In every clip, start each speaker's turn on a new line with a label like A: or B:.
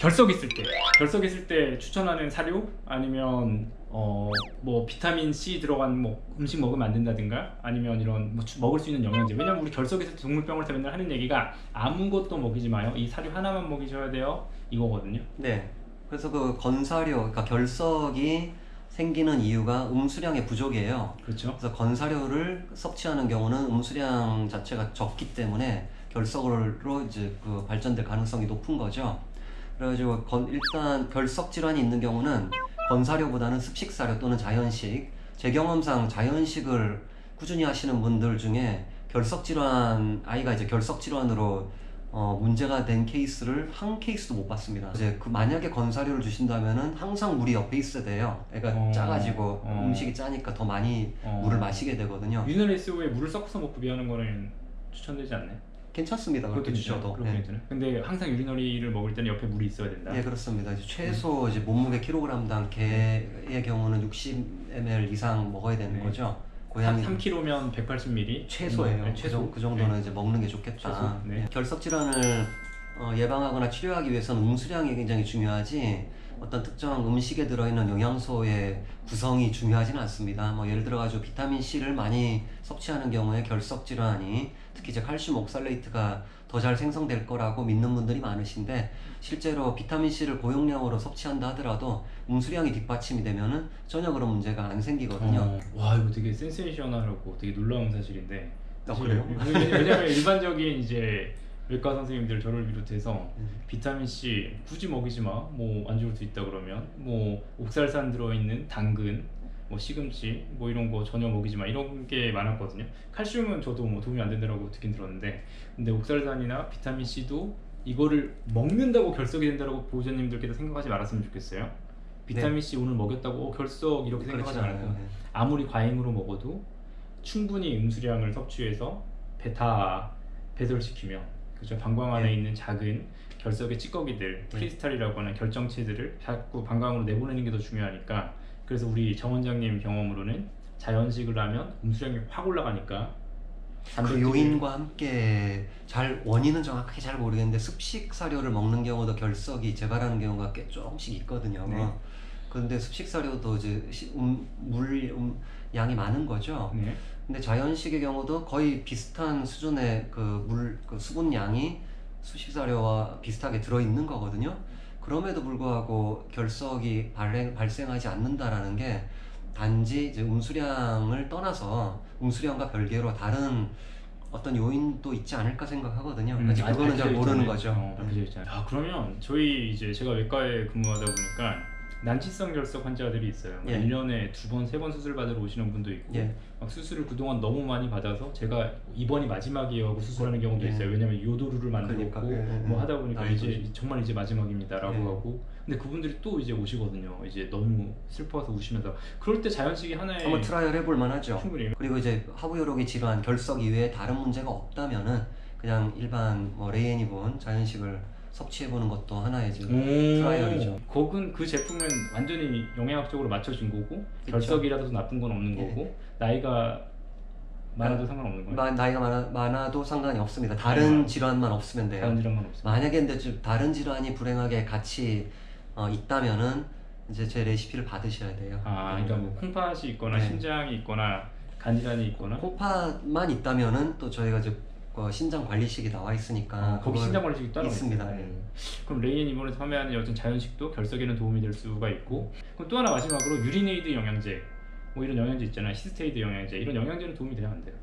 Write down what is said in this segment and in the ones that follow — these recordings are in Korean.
A: 결석 있을 때 추천하는 사료 아니면 뭐 비타민 C 들어간 뭐 음식 먹으면 안 된다든가 아니면 이런 뭐 먹을 수 있는 영양제. 왜냐면 우리 결석 있을 때 동물병원에서 맨날 하는 얘기가 아무것도 먹이지 마요. 이 사료 하나만 먹이셔야 돼요. 이거거든요.
B: 네. 그래서 그 건사료, 그러니까 결석이 생기는 이유가 음수량의 부족이에요.
A: 그렇죠.
B: 그래서 건사료를 섭취하는 경우는 음수량 자체가 적기 때문에 결석으로 이제 그 발전될 가능성이 높은 거죠. 그래가지고 일단 결석 질환이 있는 경우는 건사료보다는 습식사료 또는 자연식, 제 경험상 자연식을 꾸준히 하시는 분들 중에 결석 질환, 아이가 이제 결석 질환으로 문제가 된 케이스를 한 케이스도 못 봤습니다. 이제 만약에 건사료를 주신다면은 항상 물이 옆에 있어야 돼요. 애가 짜가지고 음식이 짜니까 더 많이 물을 마시게 되거든요.
A: 유너레스오에 물을 섞어서 먹고 비하는 거는 추천되지 않나요?
B: 괜찮습니다. 그렇게 주셔도.
A: 네. 근데 항상 유리너리를 먹을 때는 옆에 물이 있어야 된다.
B: 예, 그렇습니다. 이제 최소 이제 몸무게 킬로그램당 개의 경우는 60ml 이상 먹어야 되는 거죠. 고양이
A: 3kg면 180ml
B: 최소예요.
A: 네, 최소.
B: 그 정도는 이제 먹는 게 좋겠다.
A: 네.
B: 결석 질환을 예방하거나 치료하기 위해서는 음수량이 굉장히 중요하지 어떤 특정 음식에 들어있는 영양소의 구성이 중요하지는 않습니다. 뭐 예를 들어 가지고 비타민 C를 많이 섭취하는 경우에 결석 질환이 특히 이제 칼슘 옥살레이트가 더 잘 생성될 거라고 믿는 분들이 많으신데 실제로 비타민 C를 고용량으로 섭취한다 하더라도 음수량이 뒷받침이 되면은 전혀 그런 문제가 안 생기거든요.
A: 와, 이거 되게 센세이셔널하고 되게 놀라운 사실인데.
B: 그래요?
A: 왜냐면 일반적인 이제 외과 선생님들 저를 비롯해서 비타민 C 굳이 먹이지 마, 뭐 안 좋을 수 있다 그러면 뭐 옥살산 들어있는 당근, 뭐 시금치 뭐 이런 거 전혀 먹이지 마 이런 게 많았거든요. 칼슘은 저도 뭐 도움이 안 된다고 듣긴 들었는데, 근데 옥살산이나 비타민 C도 이거를 먹는다고 결석이 된다고 보호자님들께서 생각하지 말았으면 좋겠어요. 비타민 C 오늘 먹였다고 결석 이렇게 생각하지 말고 아무리 과잉으로 먹어도 충분히 음수량을 섭취해서 다 배설시키면, 그죠? 방광 안에 있는 작은 결석의 찌꺼기들, 크리스탈이라고 하는 결정체들을 자꾸 방광으로 내보내는 게 더 중요하니까. 그래서 우리 정 원장님 경험으로는 자연식을 하면 음수량이 확 올라가니까
B: 그 요인과 함께 원인은 정확하게 잘 모르겠는데 습식 사료를 먹는 경우도 결석이 재발하는 경우가 꽤 조금씩 있거든요.
A: 네.
B: 그런데 습식 사료도 이제 양이 많은 거죠.
A: 네.
B: 근데 자연식의 경우도 거의 비슷한 수준의 그 수분 양이 습식 사료와 비슷하게 들어 있는 거거든요. 그럼에도 불구하고 결석이 발생하지 않는다라는 게 단지 이제 음수량을 떠나서 음수량과 별개로 다른 어떤 요인도 있지 않을까 생각하거든요. 아직 그거는 잘 모르는 거죠.
A: 그러면 저희 이제 제가 외과에 근무하다 보니까 난치성 결석 환자들이 있어요. 1년에 2번, 3번 수술 받으러 오시는 분도 있고, 막 수술을 그동안 너무 많이 받아서 제가 이번이 마지막이에요 하고 수술하는 경우도 있어요. 왜냐면 요도루를 만들었고 뭐 하다 보니까 이제 정말 이제 마지막입니다 라고 하고. 근데 그분들이 또 이제 오시거든요. 이제 너무 슬퍼서 우시면서. 그럴 때 자연식이 하나의
B: 한번 트라이얼 해볼 만하죠.
A: 충분히.
B: 그리고 이제 하부요로기 질환, 결석 이외에 다른 문제가 없다면은 그냥 일반 뭐 레이애니본 자연식을 섭취해보는 것도 하나의 지금 트라이얼이죠.
A: 거긴 그 제품은 완전히 영양학적으로 맞춰진 거고, 결석이라도 나쁜 건 없는 거고, 나이가 많아도 상관없는 거예요?
B: 나이가 많아도 상관이 없습니다. 다른 질환만 없으면 돼요.
A: 다른 질환만 없으면.
B: 만약에 근데 다른 질환이 불행하게 같이 있다면은 이제 제 레시피를 받으셔야 돼요.
A: 그러니까 뭐 콩팥이 있거나 심장이 있거나 간질환이 있거나.
B: 콩팥만 있다면은 또 저희가 이제 신장 관리식이 나와 있으니까
A: 거기 신장 관리식이 따로
B: 있습니다.
A: 그럼 레이애니본에서 판매하는 여전 자연식도 결석에는 도움이 될 수가 있고. 그럼 또 하나 마지막으로 유리네이드 영양제, 뭐 이런 영양제 있잖아요. 시스테이드 영양제, 이런 영양제는 도움이 돼야 안 돼요?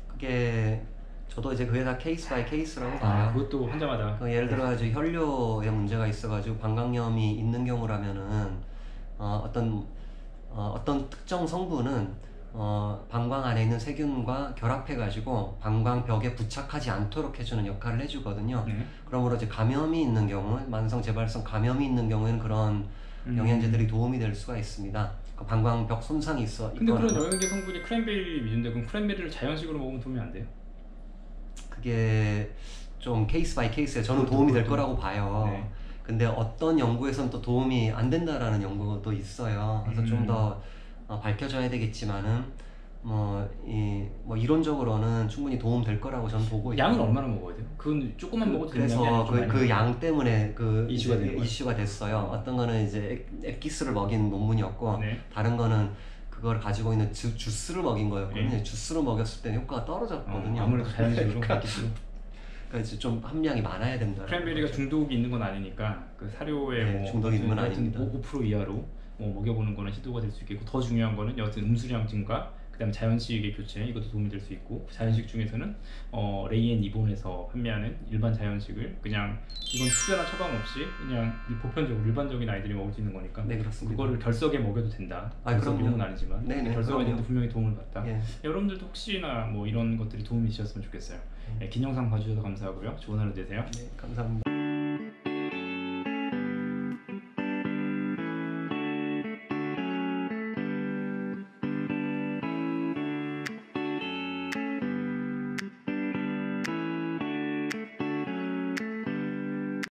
B: 그게 저도 이제 그게 다 케이스 바이 케이스라고 봐요.
A: 그것도 환자마다.
B: 예를 들어 가지고 혈뇨에 문제가 있어가지고 방광염이 있는 경우라면은 어떤 특정 성분은 방광 안에 있는 세균과 결합해가지고 방광벽에 부착하지 않도록 해주는 역할을 해주거든요. 그러므로 이제 감염이 있는 경우, 만성 재발성 감염이 있는 경우에는 그런 영양제들이 도움이 될 수가 있습니다. 방광벽 손상이 있어.
A: 근데 그런 영양제 성분이 크랜베리 위주인데, 그럼 크랜베리를 자연식으로 먹으면 도움이 안 돼요?
B: 그게 좀 케이스 바이 케이스에 저는 도움이 될 거라고 봐요. 근데 어떤 연구에서는 또 도움이 안 된다라는 연구도 있어요. 그래서 좀 더 밝혀져야 되겠지만은 뭐 이론적으로는 충분히 도움 될 거라고 저는 보고 있고.
A: 양은 얼마나 먹어야 돼요? 그건 조금만 먹어도 되는 게
B: 그래서
A: 아니라 좀 많이
B: 그 양 때문에
A: 이슈가 되는 거예요?
B: 이슈가 됐어요. 어떤 거는 이제 액기스를 먹인 논문이었고,
A: 네.
B: 다른 거는 그걸 가지고 있는 주스를 먹인 거였거든요.
A: 네.
B: 주스를 먹였을 때 효과가 떨어졌거든요.
A: 아무래도 자연식으로 액기스로.
B: 그래서 좀 함량이 많아야 된다.
A: 크랜베리가 중독이 있는 건 아니니까 그 사료에
B: 네,
A: 뭐
B: 중독이 있는 건
A: 여하튼
B: 아닙니다.
A: 뭐 5% 이하로 뭐 먹여보는 거는 시도가 될 수 있겠고, 더 중요한 거는 여하튼 음수량 증가, 그다음 자연식의 교체, 이것도 도움이 될 수 있고, 자연식 중에서는 레이앤 이본에서 판매하는 일반 자연식을 그냥 이건 특별한 처방 없이 그냥 보편적으로 일반적인 아이들이 먹을 수 있는 거니까
B: 네, 그렇습니다.
A: 그거를 결석에 먹여도 된다. 결석용은
B: 그럼요.
A: 아니지만
B: 네네,
A: 결석에
B: 그럼요.
A: 분명히 도움을 받다.
B: 예.
A: 여러분들도 혹시나 뭐 이런 것들이 도움이 되셨으면 좋겠어요. 긴 영상 봐주셔서 감사하고요. 좋은 하루 되세요.
B: 네, 감사합니다.